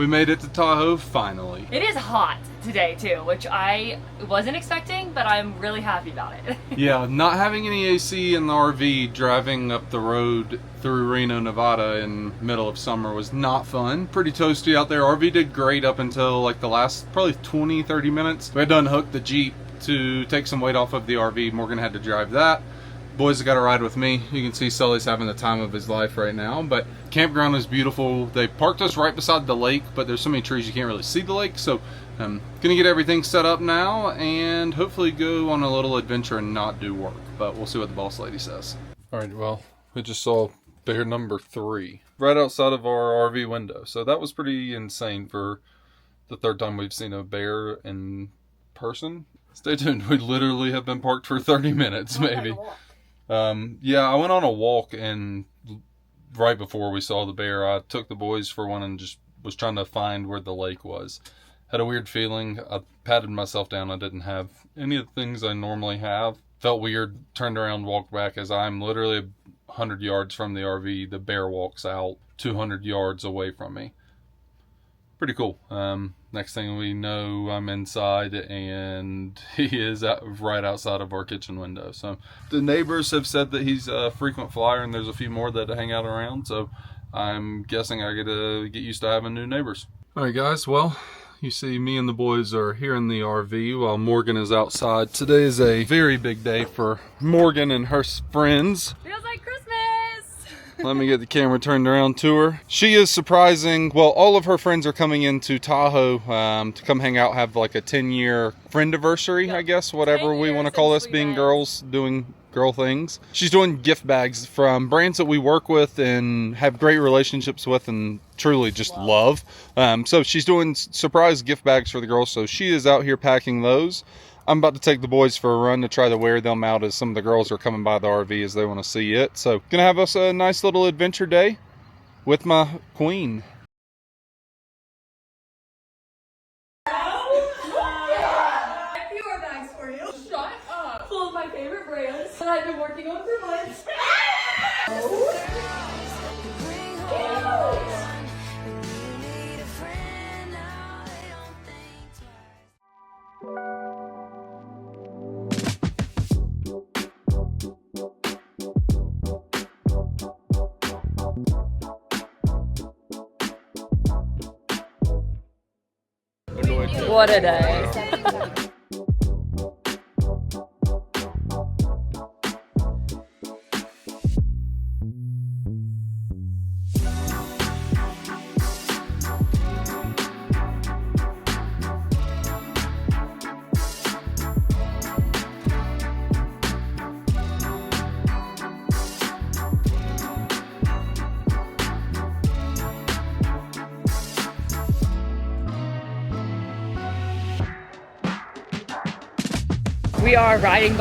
We made it to Tahoe finally. It is hot today too, which I wasn't expecting, but I'm really happy about it. Yeah, not having any AC in the RV driving up the road through Reno, Nevada in middle of summer was not fun. Pretty toasty out there. RV did great up until like the last probably 20-30 minutes. We had to unhook the Jeep to take some weight off of the RV. Morgan had to drive that. Boys got a ride with me. You can see Sully's having the time of his life right now, but campground is beautiful. They parked us right beside the lake, but there's so many trees you can't really see the lake, so I'm gonna get everything set up now and hopefully go on a little adventure and not do work, but we'll see what the boss lady says. All right, well, we just saw bear number 3 right outside of our RV window, so that was pretty insane for the 3rd time we've seen a bear in person. Stay tuned. We literally have been parked for 30 minutes maybe. Yeah, I went on a walk, and right before we saw the bear, I took the boys for one and just was trying to find where the lake was. Had a weird feeling. I patted myself down. I didn't have any of the things I normally have. Felt weird. Turned around, walked back. As I'm literally 100 yards from the RV, the bear walks out 200 yards away from me. Pretty cool. Next thing we know, I'm inside and he is right outside of our kitchen window. So the neighbors have said that he's a frequent flyer, and there's a few more that hang out around. So I'm guessing I get to get used to having new neighbors. All right, guys. Well, you see me and the boys are here in the RV while Morgan is outside. Today is a very big day for Morgan and her friends. Feels like Christmas! Let me get the camera turned around to her. She is surprising. Well, all of her friends are coming into Tahoe to come hang out, have like a 10-year friendiversary, I guess, whatever we want to call this, being girls doing girl things. She's doing gift bags from brands that we work with and have great relationships with and truly just love. So she's doing surprise gift bags for the girls. So she is out here packing those. I'm about to take the boys for a run to try to wear them out as some of the girls are coming by the RV as they want to see it. So gonna have us a nice little adventure day with my queen. Fewer bags for you. Shut up. Full of my favorite brands that I've been working on for months. What a day. We are riding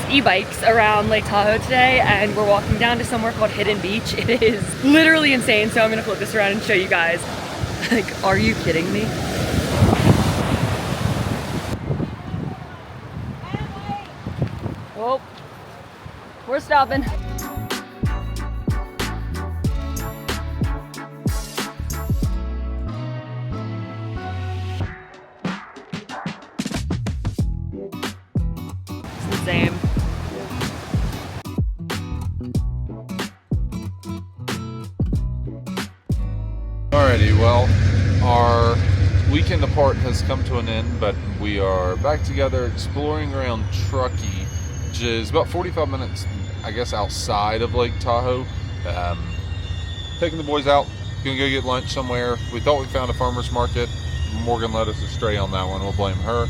e-bikes around Lake Tahoe today, and we're walking down to somewhere called Hidden Beach. It is literally insane, so I'm gonna flip this around and show you guys. Like, are you kidding me? Oh, we're stopping. Same. Alrighty, well, our weekend apart has come to an end, but we are back together exploring around Truckee, which is about 45 minutes, I guess, outside of Lake Tahoe. Taking the boys out, gonna go get lunch somewhere. We thought we found a farmer's market. Morgan led us astray on that one, we'll blame her.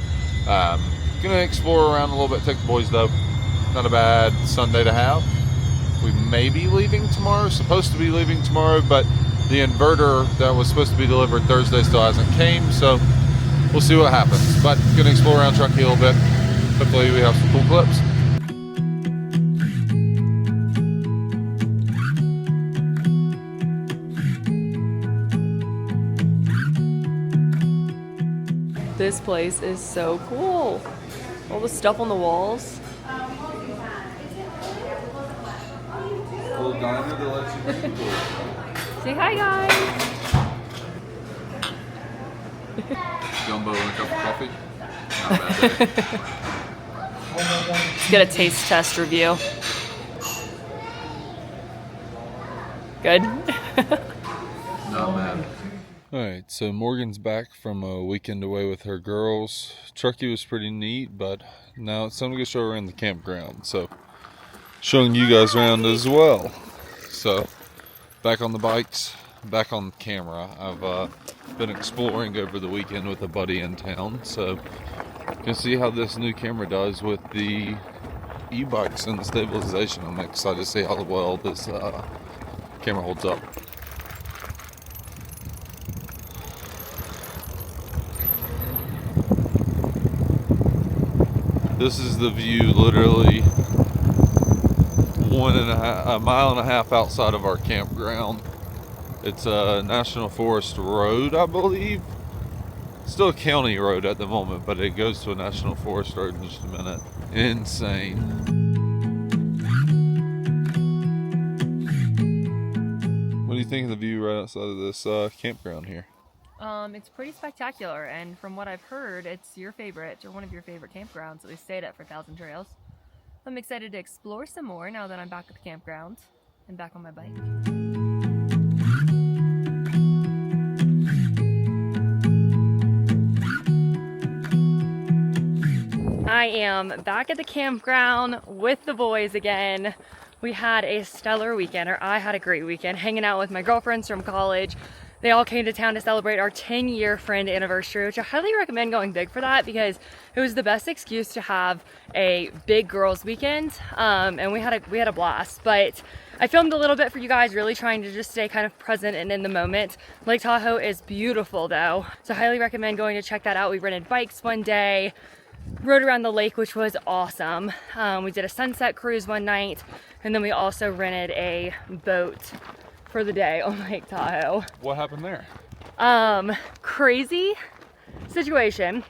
Gonna explore around a little bit, take the boys though. Not a bad Sunday to have. We may be leaving tomorrow, supposed to be leaving tomorrow, but the inverter that was supposed to be delivered Thursday still hasn't came, so we'll see what happens. But gonna explore around Truckee a little bit. Hopefully we have some cool clips. This place is so cool. All the stuff on the walls. Little diner that lets you bring the boys. Say hi, guys. Gumbo and a cup of coffee. Not a bad day. Let's get a taste test review. Good. Not bad. Alright, so Morgan's back from a weekend away with her girls. Truckee was pretty neat, but now it's time to go show her around the campground. So, showing you guys around as well. So, back on the bikes, back on camera. I've been exploring over the weekend with a buddy in town. So, you can see how this new camera does with the e-bikes and the stabilization. I'm excited to see how well this camera holds up. This is the view literally a mile and a half outside of our campground. It's a National Forest road, I believe. Still a county road at the moment, but it goes to a National Forest road in just a minute. Insane. What do you think of the view right outside of this campground here? It's pretty spectacular, and from what I've heard, it's your favorite, or one of your favorite campgrounds that we stayed at for Thousand Trails. I'm excited to explore some more now that I'm back at the campground and back on my bike. I am back at the campground with the boys again. We had a stellar weekend, or I had a great weekend, hanging out with my girlfriends from college. They all came to town to celebrate our 10-year friend anniversary, which I highly recommend going big for that because it was the best excuse to have a big girls weekend, and we had a blast. But I filmed a little bit for you guys, really trying to just stay kind of present and in the moment. Lake Tahoe is beautiful though, so I highly recommend going to check that out. We rented bikes one day, rode around the lake, which was awesome. We did a sunset cruise one night, and then we also rented a boat for the day on Lake Tahoe. What happened there? Crazy situation.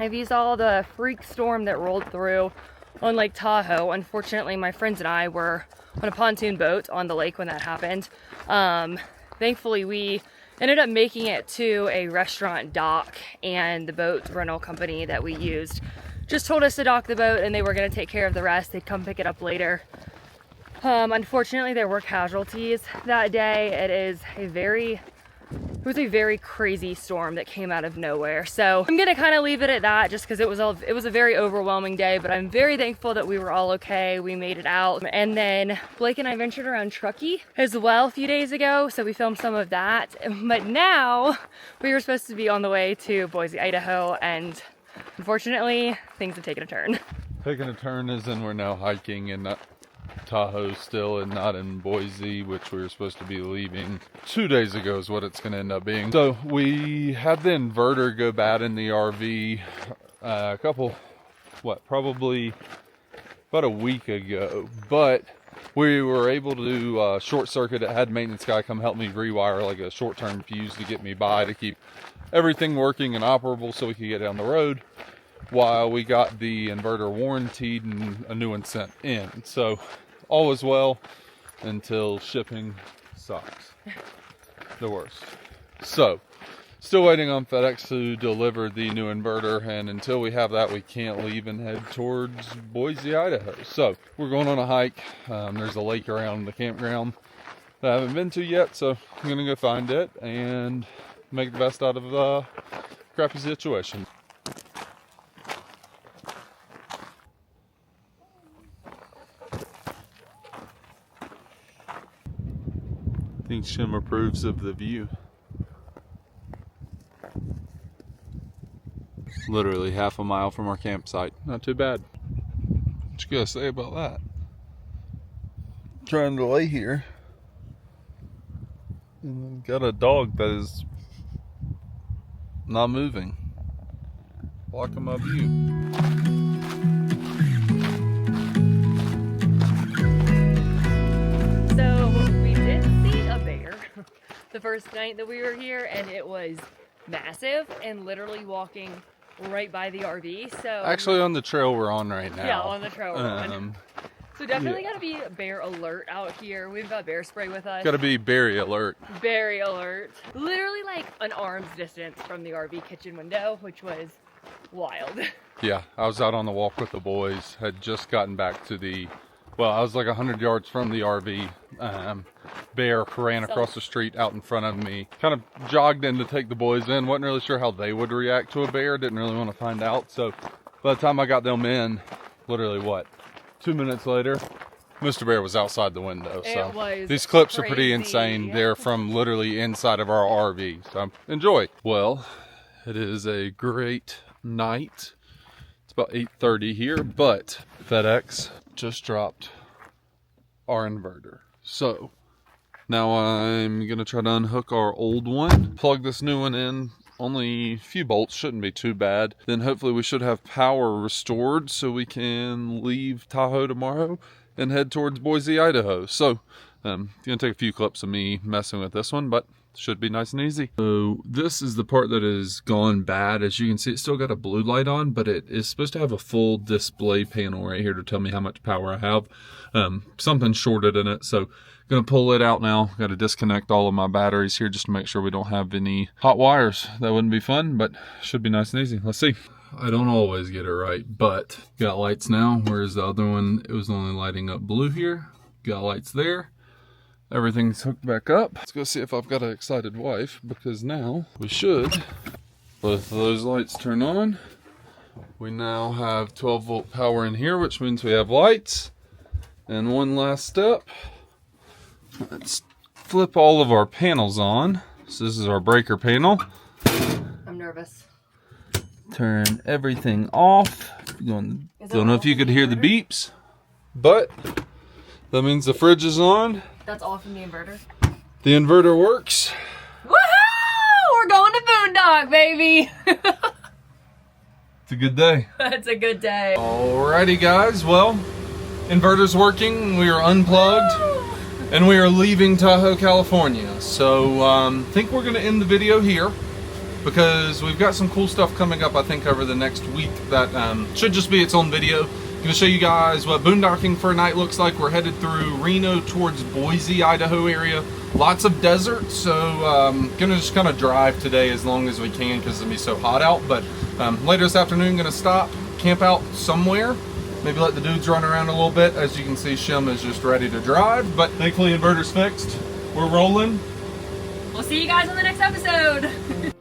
If you saw the freak storm that rolled through on Lake Tahoe, unfortunately my friends and I were on a pontoon boat on the lake when that happened. Thankfully we ended up making it to a restaurant dock, and the boat rental company that we used just told us to dock the boat and they were going to take care of the rest. They'd come pick it up later. Unfortunately, there were casualties that day. It was a very crazy storm that came out of nowhere. So I'm gonna kind of leave it at that, just because it was a very overwhelming day. But I'm very thankful that we were all okay. We made it out, and then Blake and I ventured around Truckee as well a few days ago. So we filmed some of that. But now we were supposed to be on the way to Boise, Idaho, and unfortunately, things have taken a turn. Taking a turn as in we're now hiking and Tahoe still, and not in Boise, which we were supposed to be leaving 2 days ago is what it's going to end up being. So we had the inverter go bad in the RV probably about a week ago, but we were able to short circuit it. I had maintenance guy come help me rewire like a short-term fuse to get me by, to keep everything working and operable so we could get down the road while we got the inverter warranted and a new one sent in. So all was well until shipping sucks. The worst. So still waiting on FedEx to deliver the new inverter, and until we have that, we can't leave and head towards Boise, Idaho. So we're going on a hike. There's a lake around the campground that I haven't been to yet, so I'm gonna go find it and make the best out of the crappy situation. I think Shim approves of the view. Literally half a mile from our campsite. Not too bad. What you gotta say about that? Trying to lay here and then got a dog that is not moving, blocking my view. The first night that we were here, and it was massive and literally walking right by the RV. So actually on the trail we're on right now. Yeah, on the trail we're on. So definitely gotta be bear alert out here. We've got bear spray with us. Gotta be berry alert. Very alert. Literally like an arm's distance from the RV kitchen window, which was wild. Yeah, I was out on the walk with the boys. Had just gotten back to the, well, I was like 100 yards from the RV. Bear ran across the street out in front of me. Kind of jogged in to take the boys in. Wasn't really sure how they would react to a bear. Didn't really want to find out. So by the time I got them in, literally what, 2 minutes later, Mr. Bear was outside the window. So these clips are pretty insane. They're from literally inside of our RV. So enjoy. Well, it is a great night. It's about 8:30 here, but FedEx just dropped our inverter. So now I'm gonna try to unhook our old one, plug this new one in. Only a few bolts, shouldn't be too bad. Then hopefully we should have power restored so we can leave Tahoe tomorrow and head towards Boise, Idaho. So gonna take a few clips of me messing with this one, but should be nice and easy. So this is the part that has gone bad. As you can see, it's still got a blue light on, but it is supposed to have a full display panel right here to tell me how much power I have. Something shorted in it, so gonna pull it out now. Got to disconnect all of my batteries here just to make sure we don't have any hot wires. That wouldn't be fun, but should be nice and easy. Let's see. I don't always get it right, but got lights now, whereas the other one, it was only lighting up blue here. Got lights there. Everything's hooked back up. Let's go see if I've got an excited wife, because now we should. Both of those lights turn on. We now have 12 volt power in here, which means we have lights. And one last step. Let's flip all of our panels on. So this is our breaker panel. I'm nervous. Turn everything off. Don't know if you could hear the beeps, but that means the fridge is on. That's all from the inverter. The inverter works. Woohoo! We're going to Boondock, baby! It's a good day. It's a good day. Alrighty guys, well, inverter's working, we are unplugged, and we are leaving Tahoe, California. So I think we're gonna end the video here because we've got some cool stuff coming up, I think, over the next week that should just be its own video. I'm gonna show you guys what boondocking for a night looks like. We're headed through Reno towards Boise, Idaho area. Lots of desert, so gonna just kind of drive today as long as we can because it'll be so hot out. But later this afternoon, gonna stop, camp out somewhere, maybe let the dudes run around a little bit. As you can see, Shim is just ready to drive, but thankfully inverter's fixed. We're rolling. We'll see you guys on the next episode.